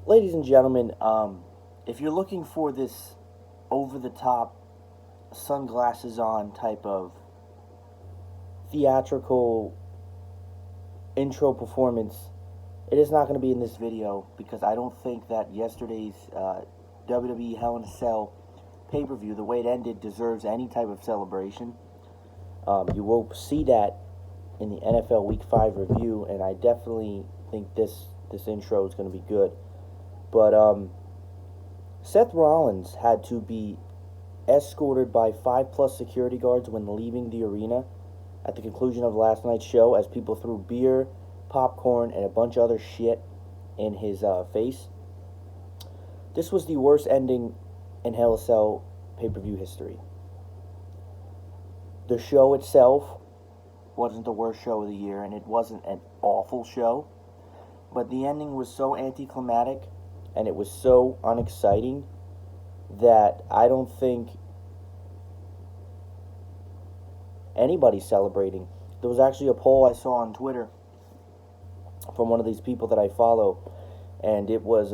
Ladies and gentlemen, if you're looking for this over-the-top, sunglasses on type of theatrical intro performance, it is not going to be in this video because I don't think that yesterday's WWE Hell in a Cell pay-per-view, the way it ended, deserves any type of celebration. You will see that in the NFL Week 5 review, and I definitely think this intro is going to be good. But Seth Rollins had to be escorted by 5+ security guards when leaving the arena at the conclusion of last night's show as people threw beer, popcorn, and a bunch of other shit in his face. This was the worst ending in Hell in a Cell pay-per-view history. The show itself wasn't the worst show of the year, and it wasn't an awful show, but the ending was so anticlimactic and it was so unexciting that I don't think anybody's celebrating. There was actually a poll I saw on Twitter from one of these people that I follow, and it was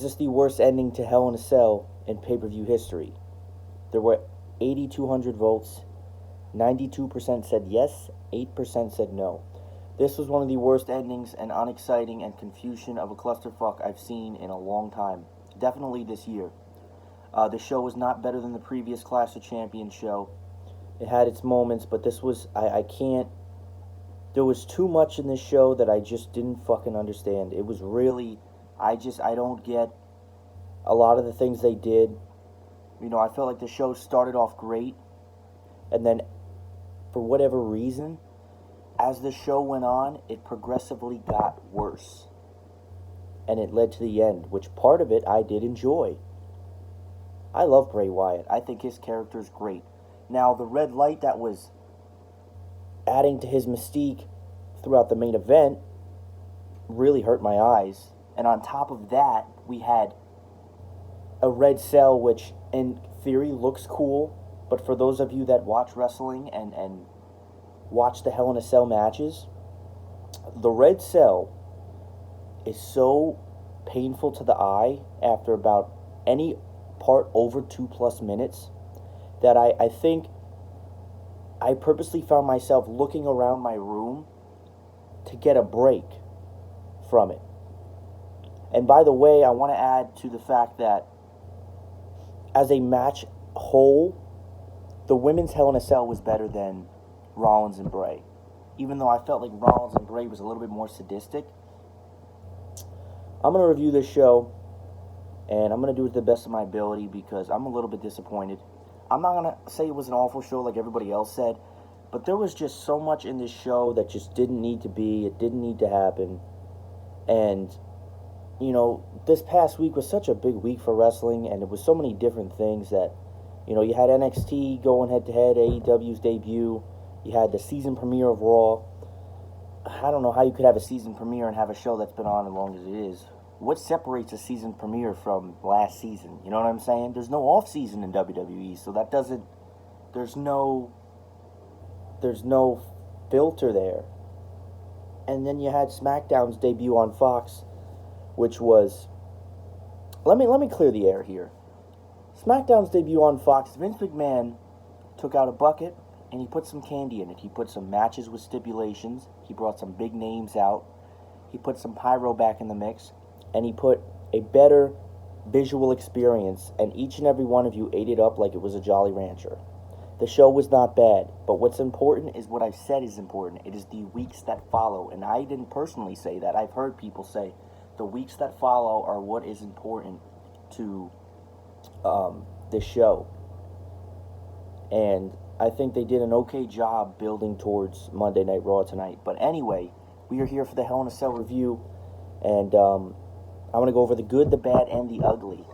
this the worst ending to Hell in a Cell in pay-per-view history? There were 8,200 votes. 92% said yes, 8% said no. This was one of the worst endings and unexciting and confusion of a clusterfuck I've seen in a long time. Definitely this year. The show was not better than the previous Clash of Champions show. It had its moments, but this was, I can't, there was too much in this show that I just didn't fucking understand. It was really, I don't get a lot of the things they did. You know, I felt like the show started off great, and then, for whatever reason, as the show went on, it progressively got worse. And it led to the end, which part of it I did enjoy. I love Bray Wyatt. I think his character is great. Now, the red light that was adding to his mystique throughout the main event really hurt my eyes. And on top of that, we had a red cell, which in theory looks cool, but for those of you that watch wrestling and watch the Hell in a Cell matches, the red cell is so painful to the eye after about any part over 2+ minutes that I think I purposely found myself looking around my room to get a break from it. And by the way, I want to add to the fact that as a match whole, the women's Hell in a Cell was better than Rollins and Bray. Even though I felt like Rollins and Bray was a little bit more sadistic. I'm going to review this show, and I'm going to do it to the best of my ability because I'm a little bit disappointed. I'm not going to say it was an awful show like everybody else said, but there was just so much in this show that just didn't need to be. It didn't need to happen. And, you know, this past week was such a big week for wrestling, and it was so many different things that, you know, you had NXT going head-to-head, AEW's debut. You had the season premiere of Raw. I don't know how you could have a season premiere and have a show that's been on as long as it is. What separates a season premiere from last season? You know what I'm saying? There's no off-season in WWE, so that doesn't... There's no filter there. And then you had SmackDown's debut on Fox, which was... Let me clear the air here. SmackDown's debut on Fox, Vince McMahon took out a bucket and he put some candy in it. He put some matches with stipulations. He brought some big names out. He put some pyro back in the mix. And he put a better visual experience. And each and every one of you ate it up like it was a Jolly Rancher. The show was not bad. But what's important is what I've said is important. It is the weeks that follow. And I didn't personally say that. I've heard people say the weeks that follow are what is important to this show. And I think they did an okay job building towards Monday Night Raw tonight. But anyway, we are here for the Hell in a Cell review, and I'm going to go over the good, the bad, and the ugly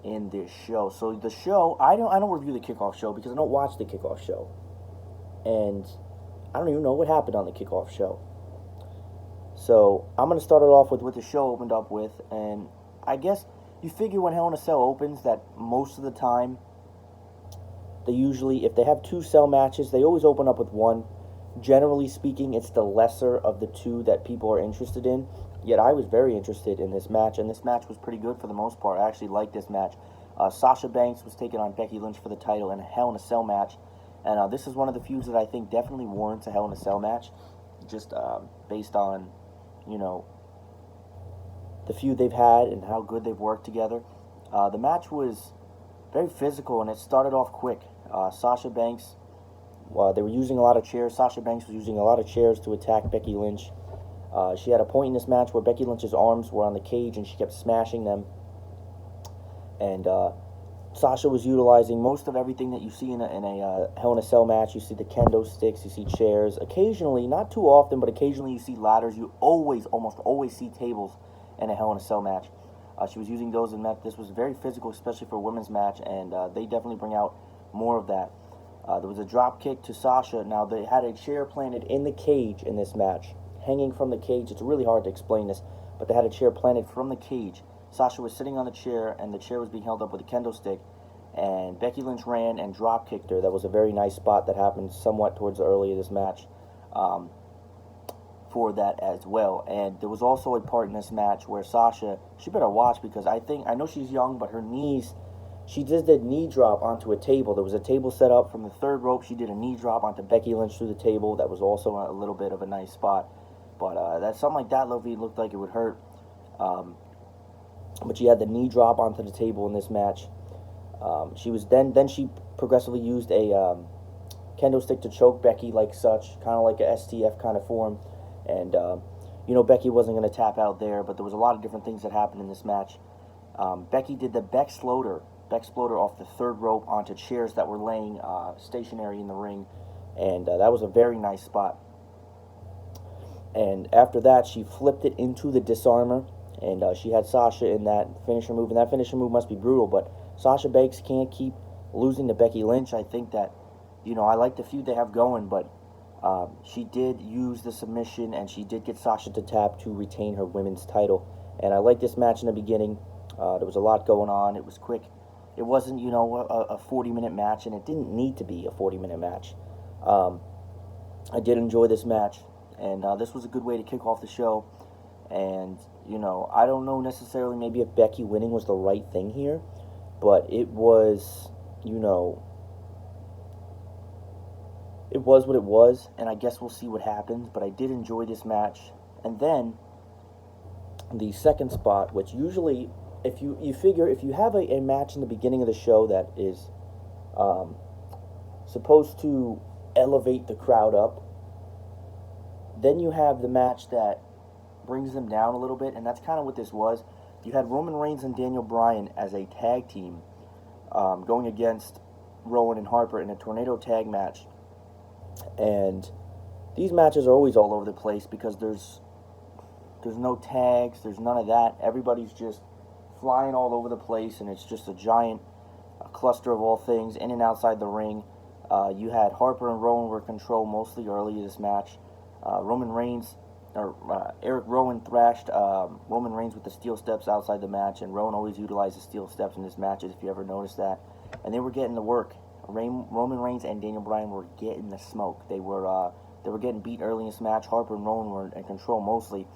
in this show. So the show, I don't review the kickoff show because I don't watch the kickoff show. And I don't even know what happened on the kickoff show. So I'm going to start it off with what the show opened up with, and I guess you figure when Hell in a Cell opens that most of the time they usually, if they have 2 cell matches, they always open up with one. Generally speaking, it's the lesser of the two that people are interested in. Yet I was very interested in this match, and this match was pretty good for the most part. I actually liked this match. Sasha Banks was taking on Becky Lynch for the title in a Hell in a Cell match, and this is one of the feuds that I think definitely warrants a Hell in a Cell match, just based on, you know, the feud they've had and how good they've worked together. The match was very physical, and it started off quick. Sasha Banks, they were using a lot of chairs. Sasha Banks was using a lot of chairs to attack Becky Lynch. She had a point in this match where Becky Lynch's arms were on the cage, and she kept smashing them. And Sasha was utilizing most of everything that you see in a Hell in a Cell match. You see the kendo sticks, you see chairs. Occasionally, not too often, but occasionally you see ladders. You almost always see tables in a Hell in a Cell match. She was using those in that. This was very physical, especially for a women's match, and they definitely bring out more of that. There was a drop kick to Sasha. Now, they had a chair planted in the cage in this match, hanging from the cage. It's really hard to explain this, but they had a chair planted from the cage. Sasha was sitting on the chair, and the chair was being held up with a kendo stick, and Becky Lynch ran and drop kicked her. That was a very nice spot that happened somewhat towards the early of this match for that as well. And there was also a part in this match where Sasha, she better watch, because I know she's young, but her knees, she just did knee drop onto a table. There was a table set up from the third rope. She did a knee drop onto Becky Lynch through the table. That was also a little bit of a nice spot. But that's something like that, Lovey, looked like it would hurt. But she had the knee drop onto the table in this match. She was then she progressively used a kendo stick to choke Becky like such, kind of like a STF kind of form. And, you know, Becky wasn't going to tap out there, but there was a lot of different things that happened in this match. Becky did the Beck Exploder off the third rope onto chairs that were laying stationary in the ring, and that was a very nice spot. And after that, she flipped it into the disarmer, and she had Sasha in that finisher move, and that finisher move must be brutal, but Sasha Banks can't keep losing to Becky Lynch. I think that, you know, I like the feud they have going, but she did use the submission, and she did get Sasha to tap to retain her women's title. And I liked this match in the beginning. There was a lot going on. It was quick. It wasn't, you know, a 40-minute match, and it didn't need to be a 40-minute match. I did enjoy this match, and this was a good way to kick off the show. And, you know, I don't know necessarily maybe if Becky winning was the right thing here, but it was, you know, it was what it was, and I guess we'll see what happens, but I did enjoy this match. And then the second spot, which usually, if you figure, if you have a match in the beginning of the show that is supposed to elevate the crowd up, then you have the match that brings them down a little bit, and that's kind of what this was. You had Roman Reigns and Daniel Bryan as a tag team going against Rowan and Harper in a tornado tag match. And these matches are always all over the place because there's no tags, there's none of that. Everybody's just flying all over the place, and it's just a giant cluster of all things in and outside the ring. You had Harper and Rowan were controlled mostly early in this match. Eric Rowan thrashed Roman Reigns with the steel steps outside the match, and Rowan always utilized the steel steps in his matches, if you ever noticed that. And they were getting the work. Roman Reigns and Daniel Bryan were getting the smoke. They were getting beat early in this match. Harper and Rowan were in control mostly.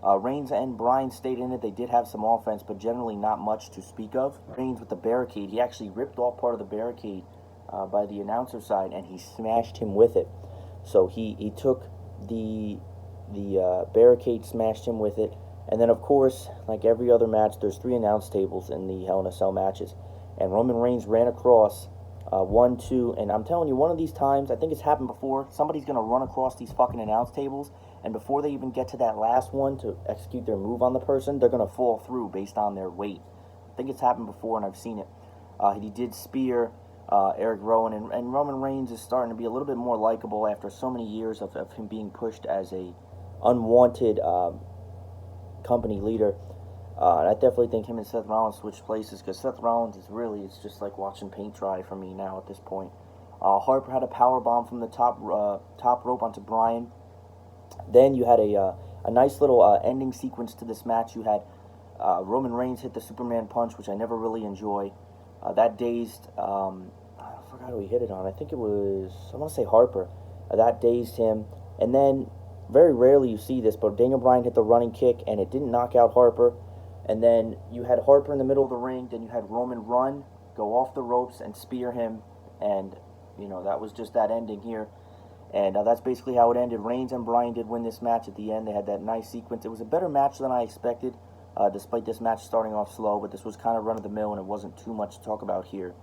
Reigns and Bryan stayed in it. They did have some offense, but generally not much to speak of. Reigns with the barricade. He actually ripped off part of the barricade by the announcer side, and he smashed him with it. So he took the barricade, smashed him with it. And then, of course, like every other match, there's 3 announce tables in the Hell in a Cell matches. And Roman Reigns ran across 1, 2, and I'm telling you, one of these times, I think it's happened before, somebody's going to run across these fucking announce tables, and before they even get to that last one to execute their move on the person, they're going to fall through based on their weight. I think it's happened before, and I've seen it. He did spear Eric Rowan, and Roman Reigns is starting to be a little bit more likable after so many years of him being pushed as a unwanted company leader. And I definitely think him and Seth Rollins switched places, because Seth Rollins it's just like watching paint dry for me now at this point. Harper had a power bomb from the top rope onto Bryan. Then you had a nice little ending sequence to this match. You had Roman Reigns hit the Superman punch, which I never really enjoy. That dazed, I forgot who he hit it on. I think it was, I want to say Harper. That dazed him. And then very rarely you see this, but Daniel Bryan hit the running kick, and it didn't knock out Harper. And then you had Harper in the middle of the ring. Then you had Roman run, go off the ropes, and spear him. And, that was just that ending here. And that's basically how it ended. Reigns and Bryan did win this match at the end. They had that nice sequence. It was a better match than I expected, despite this match starting off slow. But this was kind of run-of-the-mill, and it wasn't too much to talk about here.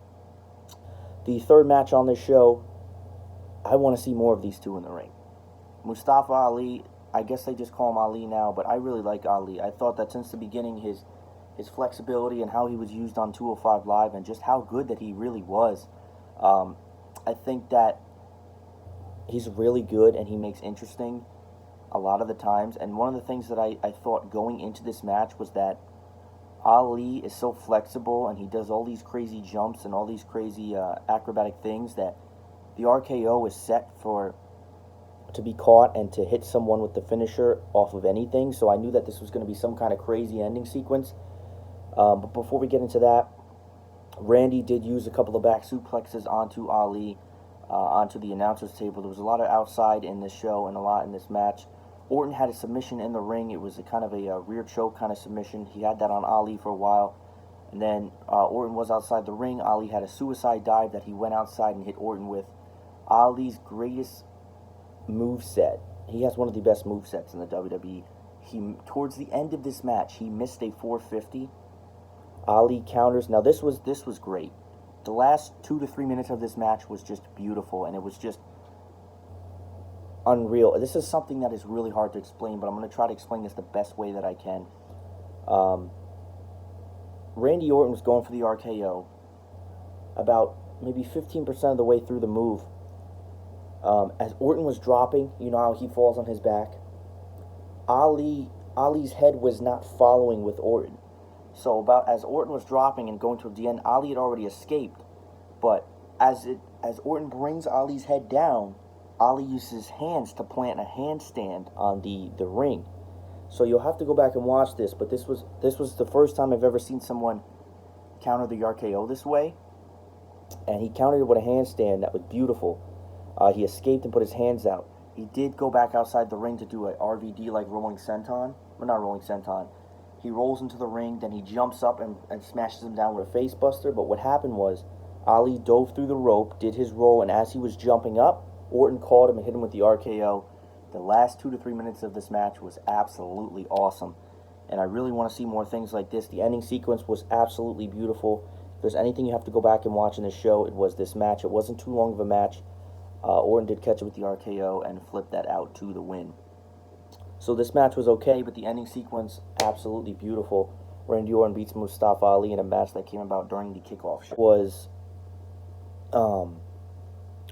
The third match on this show, I want to see more of these two in the ring. Mustafa Ali, I guess they just call him Ali now, but I really like Ali. I thought that since the beginning, his flexibility and how he was used on 205 Live and just how good that he really was, I think that he's really good and he makes interesting a lot of the times. And one of the things that I thought going into this match was that Ali is so flexible and he does all these crazy jumps and all these crazy acrobatic things that the RKO is set to be caught and to hit someone with the finisher off of anything. So I knew that this was going to be some kind of crazy ending sequence. But before we get into that, Randy did use a couple of back suplexes onto Ali, onto the announcer's table. There was a lot of outside in this show and a lot in this match. Orton had a submission in the ring. It was a kind of a rear choke kind of submission. He had that on Ali for a while. And then Orton was outside the ring. Ali had a suicide dive that he went outside and hit Orton with. Ali's greatest moveset. He has one of the best movesets in the WWE. Towards the end of this match, he missed a 450. Ali counters. Now this was great. The last 2 to 3 minutes of this match was just beautiful, and it was just unreal. This is something that is really hard to explain, but I'm going to try to explain this the best way that I can. Randy Orton was going for the RKO about maybe 15% of the way through the move. As Orton was dropping, you know how he falls on his back? Ali's head was not following with Orton. So as Orton was dropping and going toward the end, Ali had already escaped. But as Orton brings Ali's head down, Ali uses his hands to plant a handstand on the ring. So you'll have to go back and watch this, but this was the first time I've ever seen someone counter the RKO this way. And he countered it with a handstand that was beautiful. He escaped and put his hands out. He did go back outside the ring to do a RVD like rolling senton. Well, not rolling senton. He rolls into the ring, then he jumps up and smashes him down with a face buster. But what happened was Ali dove through the rope, did his roll, and as he was jumping up, Orton caught him and hit him with the RKO. The last 2 to 3 minutes of this match was absolutely awesome. And I really want to see more things like this. The ending sequence was absolutely beautiful. If there's anything you have to go back and watch in this show, it was this match. It wasn't too long of a match. Orton did catch it with the RKO and flip that out to the win. So this match was okay, but the ending sequence, absolutely beautiful. Randy Orton beats Mustafa Ali in a match that came about during the kickoff show. It was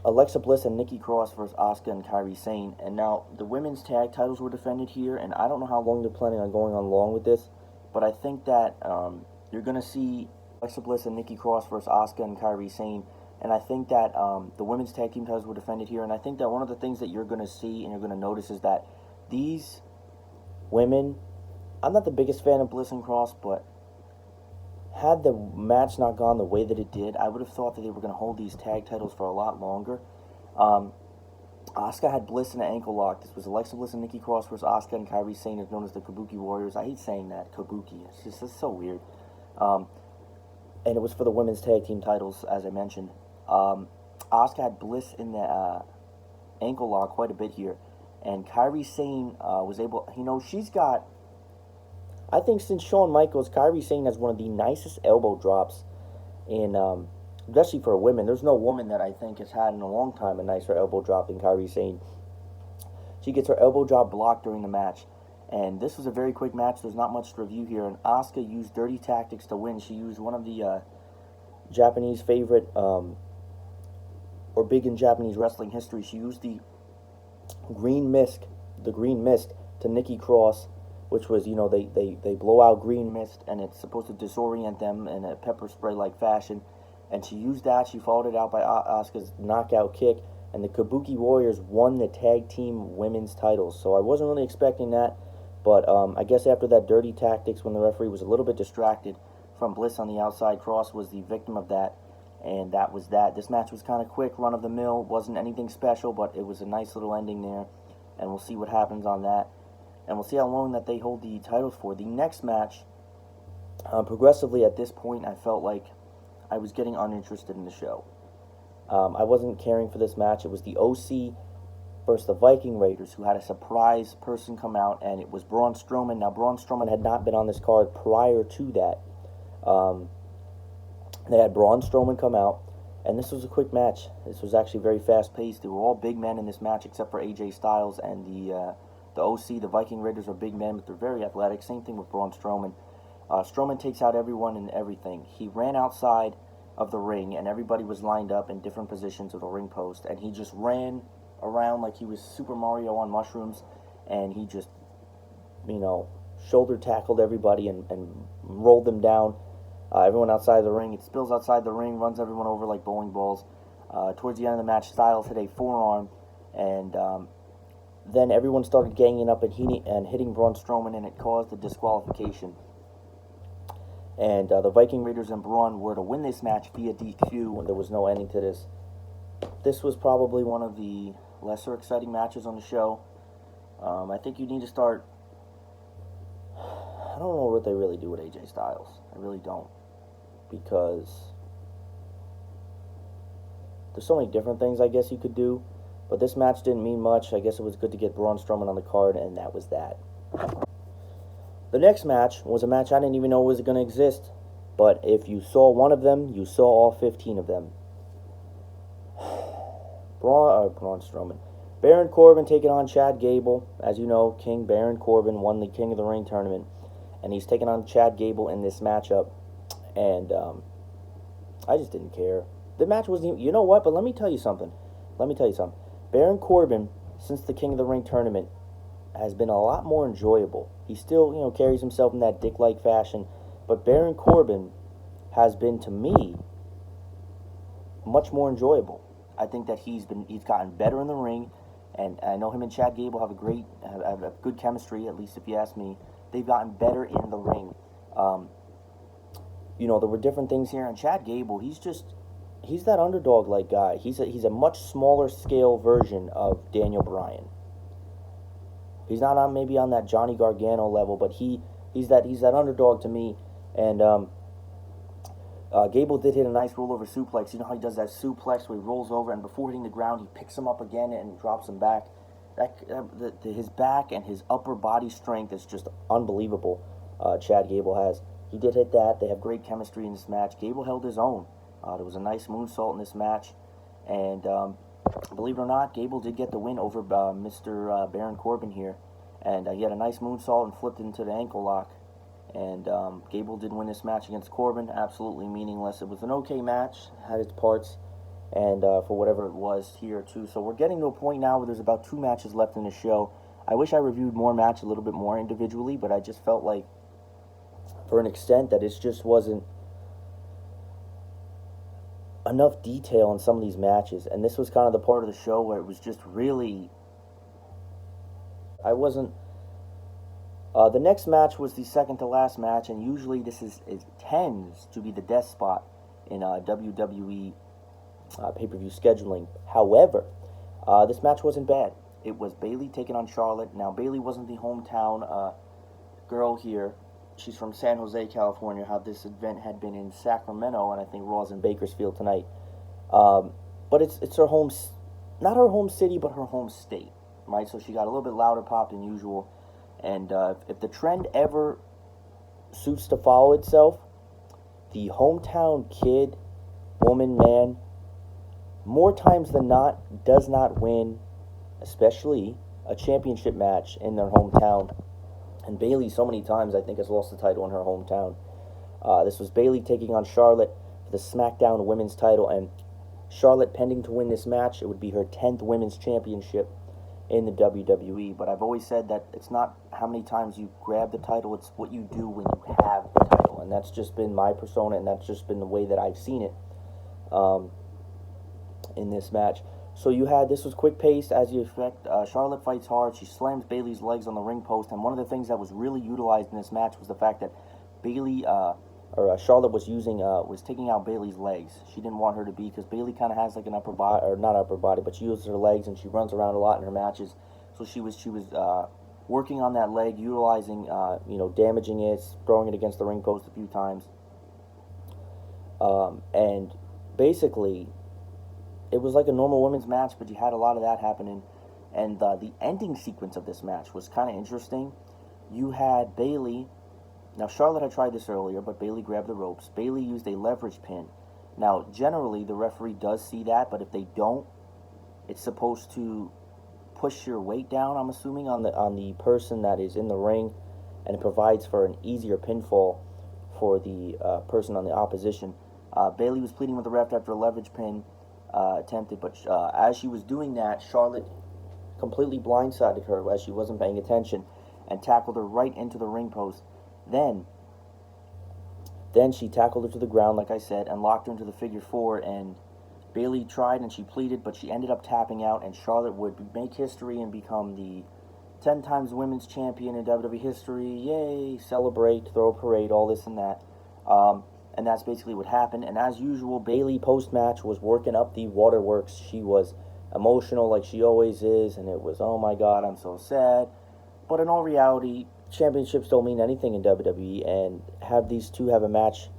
Alexa Bliss and Nikki Cross versus Asuka and Kairi Sane. And now the women's tag titles were defended here, and I don't know how long they're planning on going on long with this, but I think that you're going to see Alexa Bliss and Nikki Cross versus Asuka and Kairi Sane. And I think that the women's tag team titles were defended here. And I think that one of the things that you're going to see and you're going to notice is that these women, I'm not the biggest fan of Bliss and Cross, but had the match not gone the way that it did, I would have thought that they were going to hold these tag titles for a lot longer. Asuka had Bliss in an ankle lock. This was Alexa Bliss and Nikki Cross versus Asuka and Kairi Sane, is known as the Kabuki Warriors. I hate saying that, Kabuki. It's so weird. And it was for the women's tag team titles, as I mentioned. Asuka had Bliss in the ankle lock quite a bit here. And Kairi Sane was able, she's got, I think since Shawn Michaels, Kairi Sane has one of the nicest elbow drops in, especially for a woman. There's no woman that I think has had in a long time a nicer elbow drop than Kairi Sane. She gets her elbow drop blocked during the match. And this was a very quick match. There's not much to review here. And Asuka used dirty tactics to win. She used one of the Japanese favorite, or big in Japanese wrestling history. She used the green mist to Nikki Cross, which was, they blow out green mist and it's supposed to disorient them in a pepper spray like fashion. And she used that. She followed it out by Asuka's knockout kick. And the Kabuki Warriors won the tag team women's titles. So I wasn't really expecting that. But I guess after that dirty tactics, when the referee was a little bit distracted from Bliss on the outside, Cross was the victim of that. And that was that. This match was kind of quick, run-of-the-mill. Wasn't anything special, but it was a nice little ending there. and we'll see what happens on that, and we'll see how long that they hold the titles for. The next match, progressively at this point, I felt like I was getting uninterested in the show. I wasn't caring for this match. It was the OC versus the Viking Raiders, who had a surprise person come out, and it was Braun Strowman. Now, Braun Strowman had not been on this card prior to that. They had Braun Strowman come out, and this was a quick match. This was actually very fast-paced. They were all big men in this match, except for AJ Styles and the OC. The Viking Raiders are big men, but they're very athletic. Same thing with Braun Strowman. Strowman takes out everyone and everything. He ran outside of the ring, and everybody was lined up in different positions of the ring post, and he just ran around like he was Super Mario on mushrooms, and he just, shoulder tackled everybody and rolled them down. Everyone outside the ring, it spills outside the ring, runs everyone over like bowling balls. Towards the end of the match, Styles hit a forearm, and then everyone started ganging up and hitting Braun Strowman, and it caused a disqualification. And the Viking Raiders and Braun were to win this match via DQ when there was no ending to this. This was probably one of the lesser exciting matches on the show. I think you need to start... I don't know what they really do with AJ Styles. I really don't. Because there's so many different things I guess you could do. But this match didn't mean much. I guess it was good to get Braun Strowman on the card, and that was that. The next match was a match I didn't even know was going to exist. But if you saw one of them, you saw all 15 of them. Braun Strowman. Baron Corbin taking on Chad Gable. As you know, King Baron Corbin won the King of the Ring tournament. And he's taking on Chad Gable in this matchup. And I just didn't care. The match wasn't even... You know what? But let me tell you something. Baron Corbin, since the King of the Ring tournament, has been a lot more enjoyable. He still, carries himself in that dick-like fashion. But Baron Corbin has been, to me, much more enjoyable. I think that he's gotten better in the ring, and I know him and Chad Gable have a good chemistry, at least if you ask me. They've gotten better in the ring. There were different things here, and Chad Gable, he's that underdog-like guy. He's a much smaller scale version of Daniel Bryan. He's not maybe on that Johnny Gargano level, but he's that underdog to me. And Gable did hit a nice rollover suplex. You know how he does that suplex where he rolls over, and before hitting the ground, he picks him up again and drops him back. His back and his upper body strength is just unbelievable. Chad Gable has. He did hit that. They have great chemistry in this match. Gable held his own. There was a nice moonsault in this match, and believe it or not, Gable did get the win over Mr. Baron Corbin here, and he had a nice moonsault and flipped into the ankle lock. And Gable did win this match against Corbin. Absolutely meaningless. It was an okay match, had its parts, and for whatever it was here too. So we're getting to a point now where there's about 2 matches left in the show. I wish I reviewed more matches a little bit more individually, but I just felt like, for an extent, that it just wasn't enough detail in some of these matches. And this was kind of the part of the show where it was just really... the next match was the second to last match, and usually it tends to be the death spot in WWE pay-per-view scheduling. However, this match wasn't bad. It was Bayley taking on Charlotte. Now, Bayley wasn't the hometown girl here. She's from San Jose, California. How this event had been in Sacramento, and I think Raw's in Bakersfield tonight. But it's her home, not her home city, but her home state, right? So she got a little bit louder pop than usual. And if the trend ever suits to follow itself, the hometown kid, woman, man, more times than not, does not win, especially a championship match in their hometown. And Bayley, so many times, I think, has lost the title in her hometown. This was Bayley taking on Charlotte for the SmackDown Women's title, and Charlotte pending to win this match. It would be her 10th Women's Championship in the WWE. But I've always said that it's not how many times you grab the title, it's what you do when you have the title. And that's just been my persona, and that's just been the way that I've seen it in this match. So this was quick-paced, as you expect. Charlotte fights hard. She slams Bayley's legs on the ring post, and one of the things that was really utilized in this match was the fact that Charlotte was taking out Bayley's legs. She didn't want her to be, because Bayley kind of has like an upper body, or not upper body, but she uses her legs, and she runs around a lot in her matches. So she was working on that leg, utilizing damaging it, throwing it against the ring post a few times, and basically it was like a normal women's match, but you had a lot of that happening. And the ending sequence of this match was kind of interesting. You had Bayley. Now, Charlotte had tried this earlier, but Bayley grabbed the ropes. Bayley used a leverage pin. Now, generally, the referee does see that, but if they don't, it's supposed to push your weight down, I'm assuming, on the person that is in the ring, and it provides for an easier pinfall for the person on the opposition. Bayley was pleading with the ref after a leverage pin attempted, but as she was doing that, Charlotte completely blindsided her as she wasn't paying attention and tackled her right into the ring post. Then she tackled her to the ground, like I said, and locked her into the figure four, and Bayley tried and she pleaded, but she ended up tapping out, and Charlotte would make history and become the 10 times women's champion in WWE history. Yay, celebrate, throw a parade, all this and that. And that's basically what happened. And as usual, Bayley post-match was working up the waterworks. She was emotional like she always is, and it was, oh my God, I'm so sad. But in all reality, championships don't mean anything in WWE, and have these two have a match,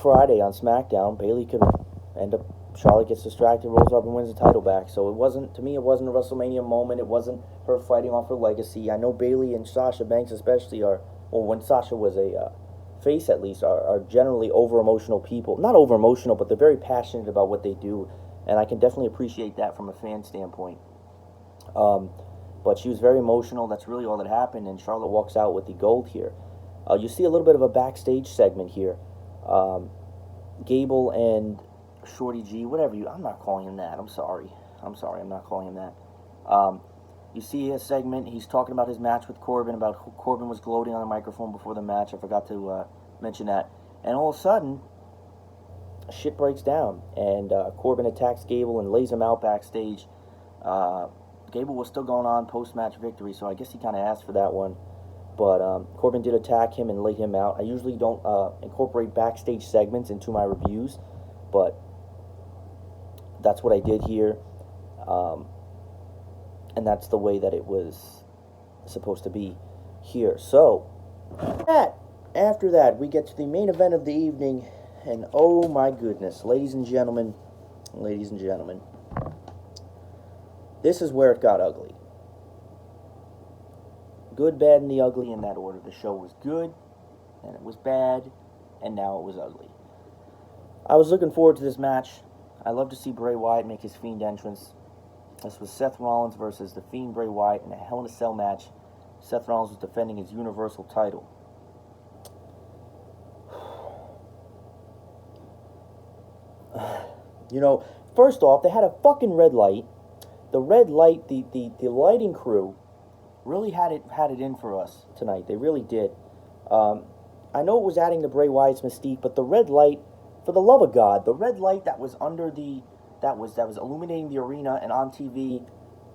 Friday on SmackDown, Bayley could end up, Charlotte gets distracted, rolls up and wins the title back. So it wasn't a WrestleMania moment. It wasn't her fighting off her legacy. I know Bayley and Sasha Banks especially when Sasha was a face at least, are generally over-emotional people. Not over-emotional, but they're very passionate about what they do, and I can definitely appreciate that from a fan standpoint. But she was very emotional. That's really all that happened, and Charlotte walks out with the gold here. You see a little bit of a backstage segment here. Gable and Shorty G, I'm not calling him that. I'm sorry, I'm not calling him that. You see a segment, he's talking about his match with Corbin, about who Corbin was gloating on the microphone before the match. I forgot to mention that. And all of a sudden, shit breaks down, and Corbin attacks Gable and lays him out backstage. Gable was still going on post-match victory, so I guess he kind of asked for that one. But Corbin did attack him and lay him out. I usually don't incorporate backstage segments into my reviews, but that's what I did here. And that's the way that it was supposed to be here. So, after that, we get to the main event of the evening, and oh my goodness, ladies and gentlemen, this is where it got ugly. Good, bad, and the ugly in that order. The show was good, and it was bad, and now it was ugly. I was looking forward to this match. I love to see Bray Wyatt make his Fiend entrance. This was Seth Rollins versus The Fiend Bray Wyatt in a Hell in a Cell match. Seth Rollins was defending his Universal title. First off, they had a fucking red light. The red light, the lighting crew really had it in for us tonight. They really did. I know it was adding to Bray Wyatt's mystique, but the red light, for the love of God, the red light that was under that was illuminating the arena and on TV,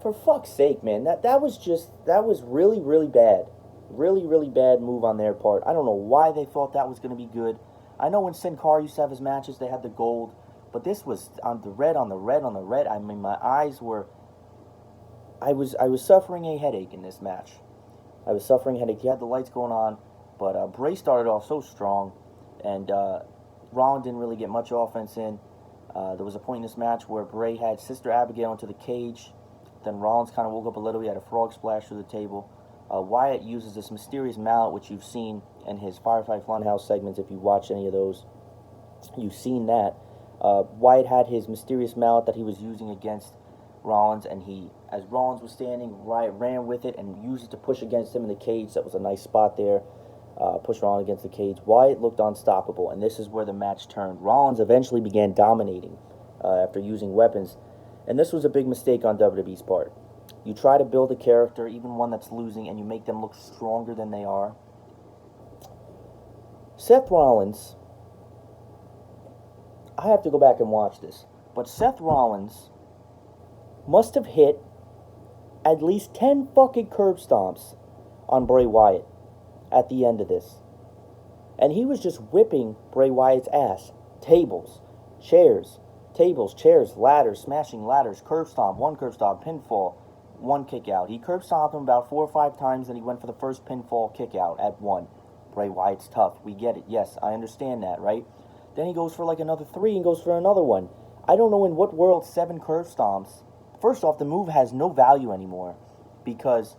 for fuck's sake, man, that was really, really bad. Really, really bad move on their part. I don't know why they thought that was going to be good. I know when Sin Cara used to have his matches, they had the gold, but this was on the red. I mean, my eyes were... I was suffering a headache in this match. I was suffering a headache. He had the lights going on, but Bray started off so strong, and Rollins didn't really get much offense in. There was a point in this match where Bray had Sister Abigail into the cage. Then Rollins kind of woke up a little. He had a frog splash through the table. Wyatt uses this mysterious mallet, which you've seen in his Firefly Funhouse segments. If you watch any of those, you've seen that. Wyatt had his mysterious mallet that he was using against Rollins, and as Rollins was standing, Wyatt ran with it and used it to push against him in the cage. That was a nice spot there. Push Rollins against the cage. Wyatt looked unstoppable, and this is where the match turned. Rollins eventually began dominating after using weapons, and this was a big mistake on WWE's part. You try to build a character, even one that's losing, and you make them look stronger than they are. Seth Rollins, I have to go back and watch this, but Seth Rollins must have hit at least 10 fucking curb stomps on Bray Wyatt at the end of this. And he was just whipping Bray Wyatt's ass. Tables, chairs, Tables, chairs, ladders, smashing ladders, curb stomp, one curb stomp, pinfall, one kick out. He curb stomped him about 4 or 5 times, and he went for the first pinfall kick out at 1. Bray Wyatt's tough. We get it. Yes, I understand that, right? Then he goes for like another 3 and goes for another one. I don't know in what world 7 curb stomps. First off, the move has no value anymore, because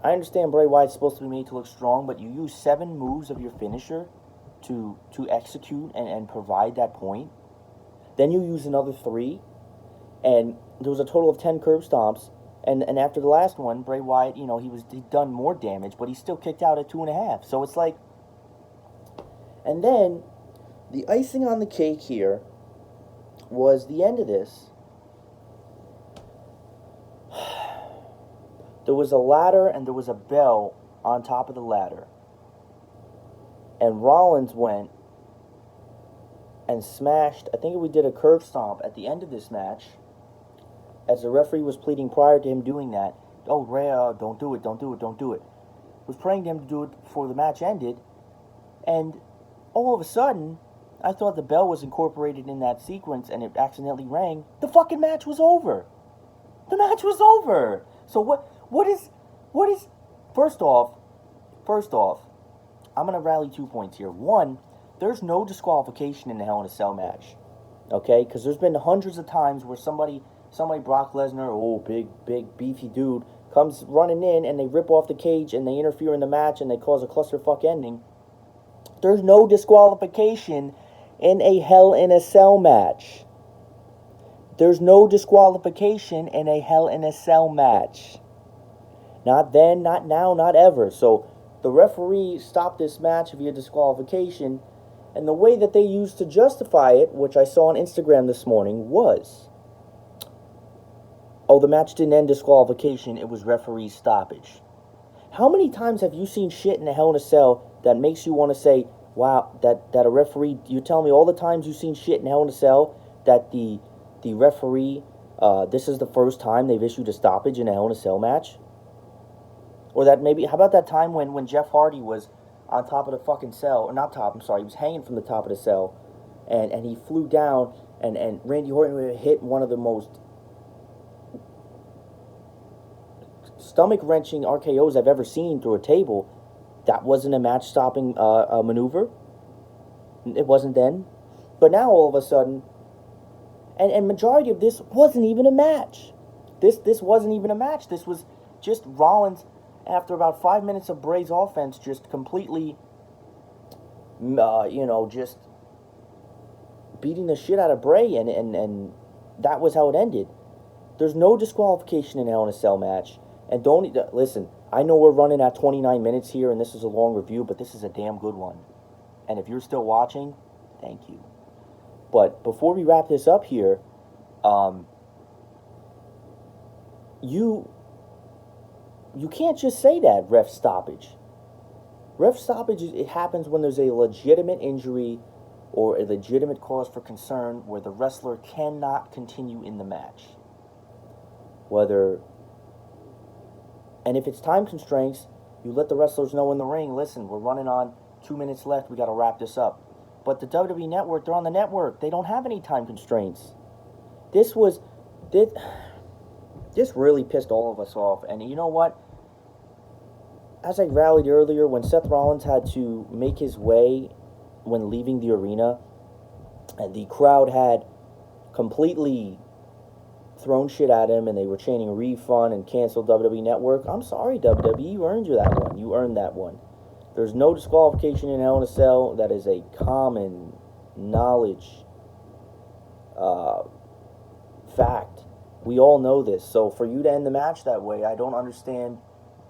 I understand Bray Wyatt's supposed to be made to look strong, but you use 7 moves of your finisher to execute and provide that point. Then you use another 3, and there was a total of 10 curb stomps. And after the last one, Bray Wyatt, he'd done more damage, but he still kicked out at 2.5. So it's like, and then the icing on the cake here was the end of this. There was a ladder and there was a bell on top of the ladder. And Rollins went and smashed, I think we did a curb stomp at the end of this match, as the referee was pleading prior to him doing that. Oh, Ray, don't do it, don't do it, don't do it. Was praying to him to do it before the match ended. And all of a sudden, I thought the bell was incorporated in that sequence and it accidentally rang. The fucking match was over. The match was over. So what is, first off, I'm going to rally 2 points here. One, there's no disqualification in the Hell in a Cell match. Okay? Because there's been hundreds of times where somebody Brock Lesnar, big, beefy dude, comes running in and they rip off the cage and they interfere in the match and they cause a clusterfuck ending. There's no disqualification in a Hell in a Cell match. There's no disqualification in a Hell in a Cell match. Not then, not now, not ever. So the referee stopped this match via disqualification, and the way that they used to justify it, which I saw on Instagram this morning, was, oh, the match didn't end disqualification, it was referee stoppage. How many times have you seen shit in a Hell in a Cell that makes you want to say, wow, that a referee, you tell me all the times you've seen shit in Hell in a Cell that the referee, this is the first time they've issued a stoppage in a Hell in a Cell match? Or that maybe, how about that time when Jeff Hardy was on top of the fucking cell, or not top, I'm sorry, he was hanging from the top of the cell, and he flew down, and Randy Orton hit one of the most stomach-wrenching RKOs I've ever seen through a table. That wasn't a match-stopping maneuver. It wasn't then. But now, all of a sudden, and majority of this wasn't even a match. This wasn't even a match. This was just Rollins, after about 5 minutes of Bray's offense, just completely, just beating the shit out of Bray, and that was how it ended. There's no disqualification in Hell in a Cell match. And don't, listen, I know we're running at 29 minutes here, and this is a long review, but this is a damn good one. And if you're still watching, thank you. But before we wrap this up here, you can't just say that ref stoppage. Ref stoppage, it happens when there's a legitimate injury or a legitimate cause for concern where the wrestler cannot continue in the match. And if it's time constraints, you let the wrestlers know in the ring, listen, we're running on 2 minutes left, we got to wrap this up. But the WWE Network, they're on the network. They don't have any time constraints. This really pissed all of us off. And you know what? As I rallied earlier, when Seth Rollins had to make his way when leaving the arena, and the crowd had completely thrown shit at him, and they were chanting refund and cancel WWE Network, I'm sorry, WWE, you earned that one. You earned that one. There's no disqualification in Hell in a Cell. That is a common knowledge fact. We all know this. So for you to end the match that way, I don't understand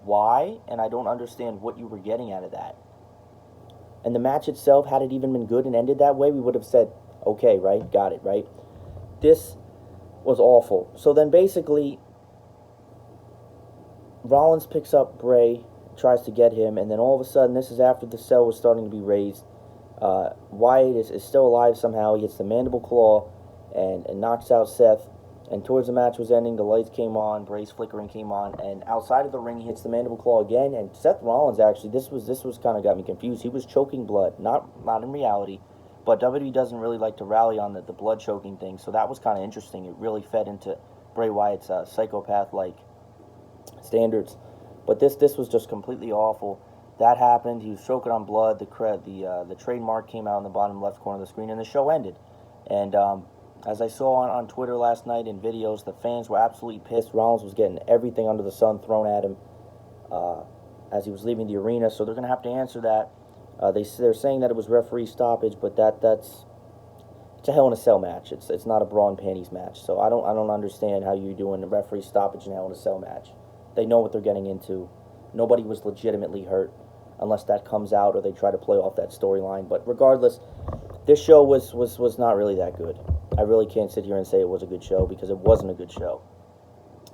why, and I don't understand what you were getting out of that. And the match itself, had it even been good and ended that way, we would have said, okay, right, got it, right? This was awful. So then basically, Rollins picks up Bray, tries to get him, and then all of a sudden, this is after the cell was starting to be raised. Wyatt is still alive somehow. He hits the mandible claw and knocks out Seth. And towards the match was ending, the lights came on, Bray's flickering came on, and outside of the ring, he hits the mandible claw again. And Seth Rollins, actually, this was kind of got me confused. He was choking blood, not in reality, But WWE doesn't really like to rally on the blood choking thing, so that was kind of interesting. It really fed into Bray Wyatt's psychopath-like standards. But this was just completely awful. That happened. He was choking on blood. The trademark came out in the bottom left corner of the screen, and the show ended. And as I saw on Twitter last night in videos, the fans were absolutely pissed. Rollins was getting everything under the sun thrown at him as he was leaving the arena, so they're going to have to answer that. They're saying that it was referee stoppage, but it's a Hell in a Cell match. It's not a bra and panties match. So I don't understand how you're doing a referee stoppage in a Hell in a Cell match. They know what they're getting into. Nobody was legitimately hurt, unless that comes out or they try to play off that storyline. But regardless, this show was not really that good. I really can't sit here and say it was a good show, because it wasn't a good show.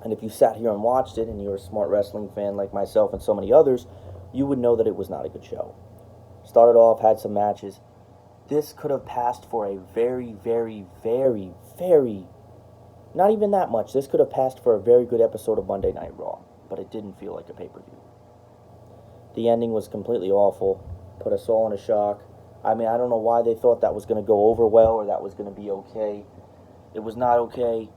And if you sat here and watched it and you're a smart wrestling fan like myself and so many others, you would know that it was not a good show. Started off, had some matches. This could have passed for a very, very, very, very, not even that much. This could have passed for a very good episode of Monday Night Raw, but it didn't feel like a pay-per-view. The ending was completely awful, put us all in a shock. I mean, I don't know why they thought that was going to go over well or that was going to be okay. It was not okay,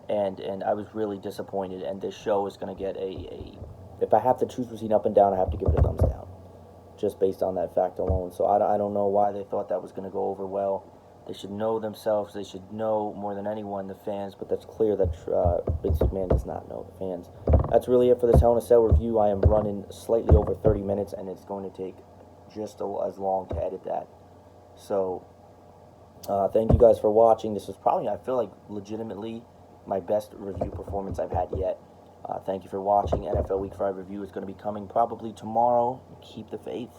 and I was really disappointed, and this show is going to get if I have to choose between up and down, I have to give it a thumbs down, just based on that fact alone. So I don't know why they thought that was going to go over well. They should know themselves. They should know more than anyone, the fans, but that's clear that Vince McMahon does not know the fans. That's really it for this Hell in a Cell review. I am running slightly over 30 minutes, and it's going to take just as long to edit that. So, thank you guys for watching. This was probably, I feel like, legitimately my best review performance I've had yet. Thank you for watching. NFL Week 5 review is going to be coming probably tomorrow. Keep the faith.